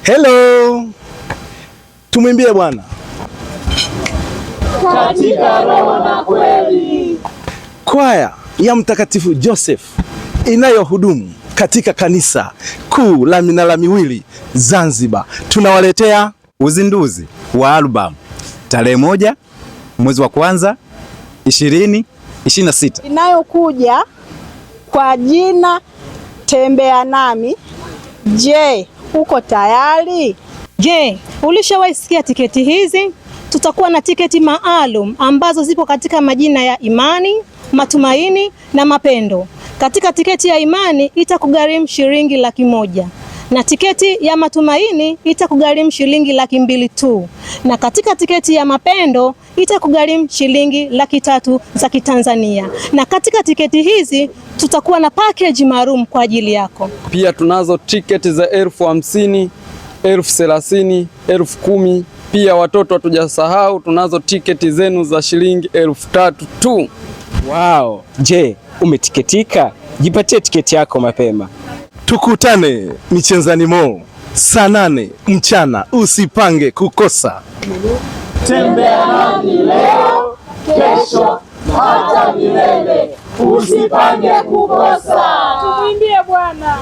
Hello. Tumwimbie Bwana. Katika roho na kweli. Kwaya ya Mtakatifu Joseph inayohudumu katika kanisa kuu la Minara Miwili Zanzibar tunawaletea uzinduzi wa album tarehe 1 mwezi wa kwanza 2026 inayokuja kwa jina Tembea Nami. Je, uko tayari? Je, ulishawahi sikia tiketi hizi? Tutakuwa na tiketi maalum ambazo zipo katika majina ya imani, matumaini na mapendo. Katika tiketi ya imani itakugharimu shilingi 100,000 na tiketi ya matumaini itakugharimu shilingi 200,000 tu, na katika tiketi ya mapendo itakugharimu shilingi 300,000 za Kitanzania. Na katika tiketi hizi tutakuwa na package maalum kwa ajili yako. Pia tunazo tiketi za 50,000, 30,000, 10,000. Pia watoto hatujasahau, tunazo tiketi zenu za shilingi 3,000 tu. Wow. Je, umetiketika? Jipatie tiketi yako mapema. Tukutane Michenzani Mall saa 8 mchana, usipange kukosa. Tembea nami leo, kesho, hata milele. Usipange kukosa. Tumwimbie Bwana.